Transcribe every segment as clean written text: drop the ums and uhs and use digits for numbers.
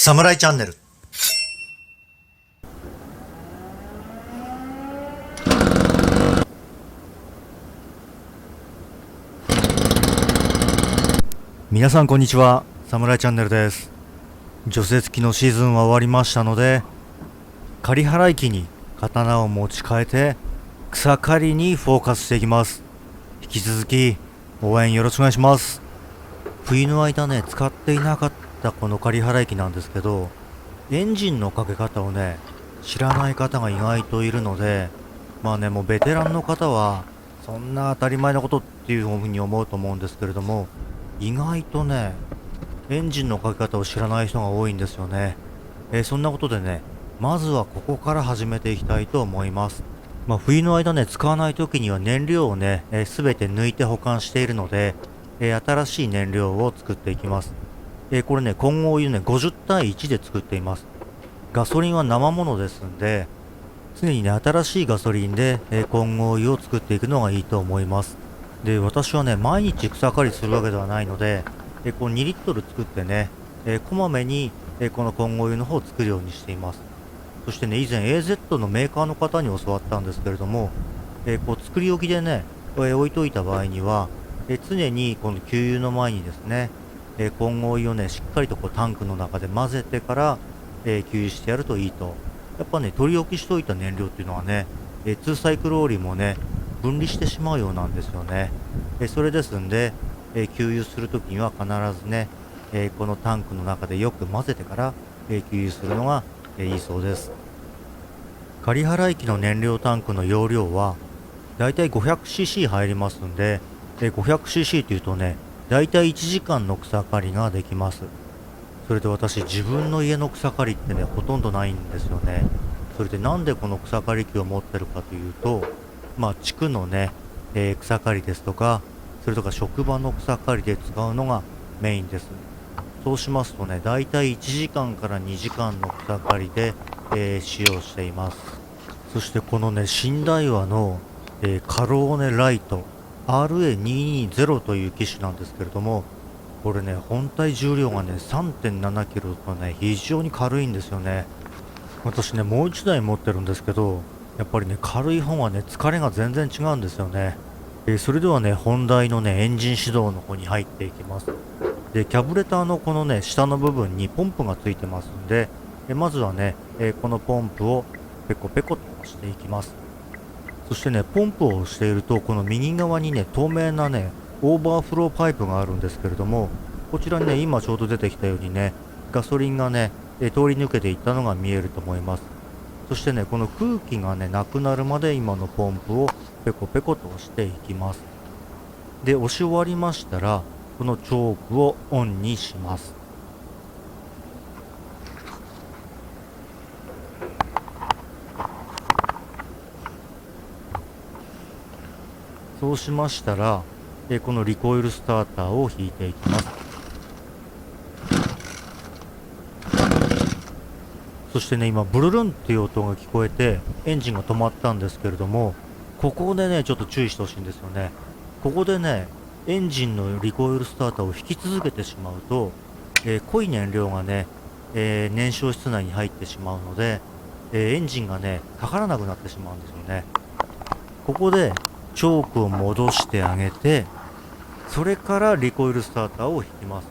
サムライチャンネル。皆さんこんにちは、サムライチャンネルです。除雪機のシーズンは終わりましたので、刈り払い機に刀を持ち替えて草刈りにフォーカスしていきます。引き続き応援よろしくお願いします。冬の間ね、使っていなかったこの刈り払い機なんですけど、エンジンのかけ方をね、知らない方が意外といるので、まあね、もうベテランの方はそんな当たり前のことっていうふうに思うと思うんですけれども、意外とね、エンジンのかけ方を知らない人が多いんですよね。そんなことでね、まずはここから始めていきたいと思います。冬の間ね、使わない時には燃料をね、すべて抜いて保管しているので、新しい燃料を作っていきます。これね、混合油ね、50対1で作っています。ガソリンは生ものですんで、常にね、新しいガソリンで、混合油を作っていくのがいいと思います。で、私はね、毎日草刈りするわけではないので、こう2リットル作ってね、こまめに、この混合油の方を作るようにしています。そしてね、以前 AZ のメーカーの方に教わったんですけれども、こう作り置きでね、置いといた場合には、常にこの給油の前にですね、混合油をね、しっかりとこうタンクの中で混ぜてから、給油してやるといいと。やっぱね、取り置きしておいた燃料っていうのはね、2サイクルオーリーもね、分離してしまうようなんですよね。それですんで、給油するときには必ずね、このタンクの中でよく混ぜてから、給油するのが、いいそうです。仮払い機の燃料タンクの容量はだいたい 500cc 入りますんで、500cc というとね、だいたい1時間の草刈りができます。それで私、自分の家の草刈りってね、ほとんどないんですよね。それでなんでこの草刈り機を持ってるかというと、地区のね、草刈りですとか、それとか職場の草刈りで使うのがメインです。そうしますとね、だいたい1時間から2時間の草刈りで、使用しています。そしてこのね、寝台和の、カローネライト RA220 という機種なんですけれども、これね、本体重量がね、3.7 キロとね、非常に軽いんですよね。私ね、もう1台持ってるんですけど、やっぱりね、軽い方はね、疲れが全然違うんですよね。それではね、本題のね、エンジン始動の方に入っていきます。で、キャブレターのこのね、下の部分にポンプがついてますんで、まずはね、このポンプをペコペコと押していきます。そしてね、ポンプを押していると、この右側にね、透明なね、オーバーフローパイプがあるんですけれども、こちらにね、今ちょうど出てきたようにね、ガソリンがね、通り抜けていったのが見えると思います。そしてね、この空気がね、なくなるまで今のポンプをペコペコと押していきます。で、押し終わりましたら、このチョークをオンにします。そうしましたら、このリコイルスターターを引いていきます。そしてね、今、ブルルンっていう音が聞こえて、エンジンが止まったんですけれども、ここでね、ちょっと注意してほしいんですよね。ここでね、エンジンのリコイルスターターを引き続けてしまうと、濃い燃料がね、燃焼室内に入ってしまうので、エンジンがね、かからなくなってしまうんですよね。ここで、チョークを戻してあげて、それからリコイルスターターを引きます。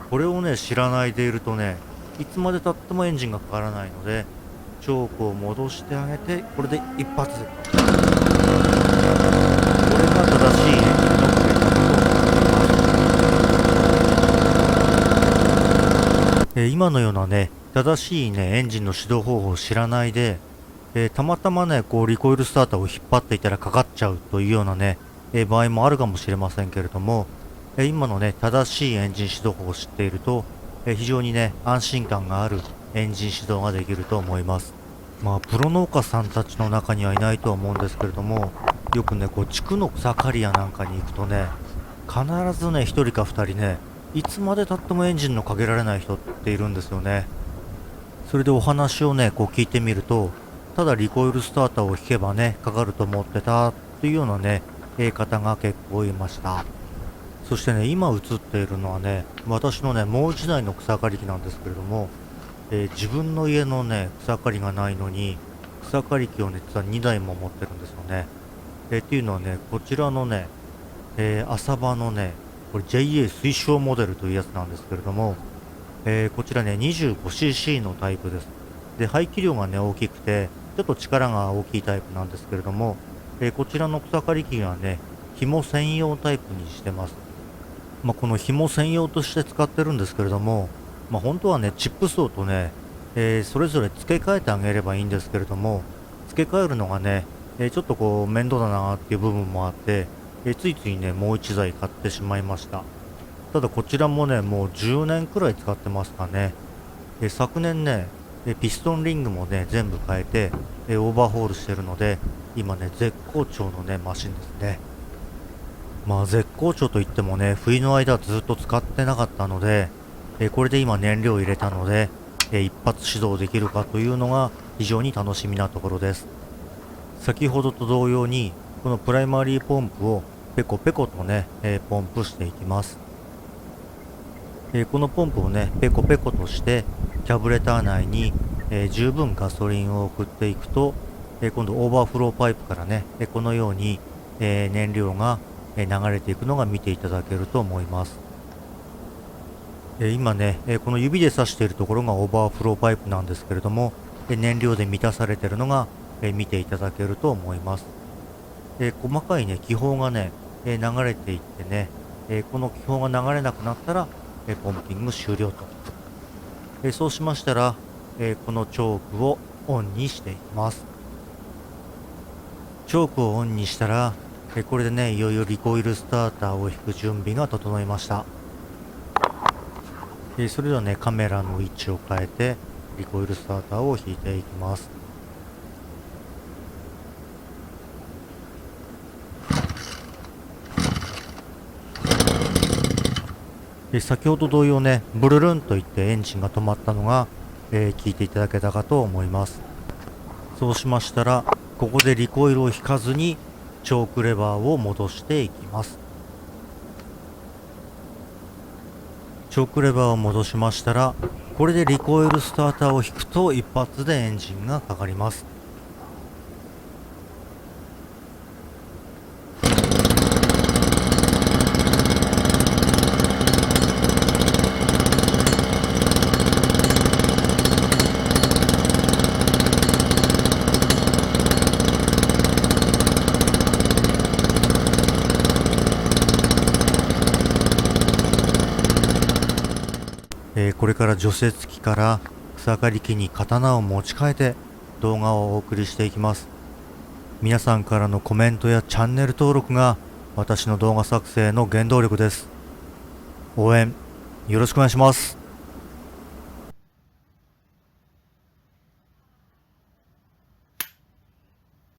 これをね、知らないでいるとね、いつまで経ってもエンジンがかからないので、チョークを戻してあげて、これで一発で。これが正しいエンジンのかけ方となります。今のようなね、正しいね、エンジンの始動方法を知らないで、たまたまね、こう、リコイルスターターを引っ張っていたらかかっちゃうというようなね、場合もあるかもしれませんけれども、今のね、正しいエンジン始動法を知っていると、非常にね、安心感があるエンジン始動ができると思います。プロ農家さんたちの中にはいないとは思うんですけれども、よくね、こう、地区の草刈り屋なんかに行くとね、必ずね、1人か2人ね、いつまで経ってもエンジンのかけられない人っているんですよね。それでお話をね、こう聞いてみると、ただリコイルスターターを引けばね、かかると思ってたっていうようなね、方が結構いました。そしてね、今映っているのはね、私のね、もう一台の草刈り機なんですけれども、自分の家のね、草刈りがないのに、草刈り機をね、実は2台も持ってるんですよね。っていうのはね、こちらのね、浅場のね、これ JA 推奨モデルというやつなんですけれども、こちらね、25cc のタイプです。で、排気量がね、大きくて、ちょっと力が大きいタイプなんですけれども、こちらの草刈り機はね、紐専用タイプにしてます。この紐専用として使ってるんですけれども、本当はね、チップ層とね、それぞれ付け替えてあげればいいんですけれども、付け替えるのがね、ちょっとこう面倒だなっていう部分もあって、ついついね、もう1台買ってしまいました。ただこちらもね、もう10年くらい使ってますかね。昨年ね、ピストンリングもね、全部変えて、オーバーホールしてるので、今ね、絶好調のね、マシンですね。絶好調といってもね、冬の間ずっと使ってなかったので、これで今燃料入れたので、一発始動できるかというのが非常に楽しみなところです。先ほどと同様に、このプライマリーポンプをペコペコとね、ポンプしていきます。このポンプをね、ペコペコとして、キャブレター内に、十分ガソリンを送っていくと、今度オーバーフローパイプからね、このように、燃料が流れていくのが見ていただけると思います。今ね、この指で指しているところがオーバーフローパイプなんですけれども、燃料で満たされているのが、見ていただけると思います。細かいね、気泡がね、流れていってね、この気泡が流れなくなったら、ポンピング終了と。そうしましたら、このチョークをオンにしていきます。チョークをオンにしたら、これでね、いよいよリコイルスターターを引く準備が整いました。それではね、カメラの位置を変えて、リコイルスターターを引いていきます。先ほど同様ね、ブルルンといってエンジンが止まったのが、聞いていただけたかと思います。そうしましたら、ここでリコイルを引かずに、チョークレバーを戻していきます。チョークレバーを戻しましたら、これでリコイルスターターを引くと一発でエンジンがかかります。これから除雪機から草刈り機に刀を持ち替えて動画をお送りしていきます。皆さんからのコメントやチャンネル登録が私の動画作成の原動力です。応援よろしくお願いします。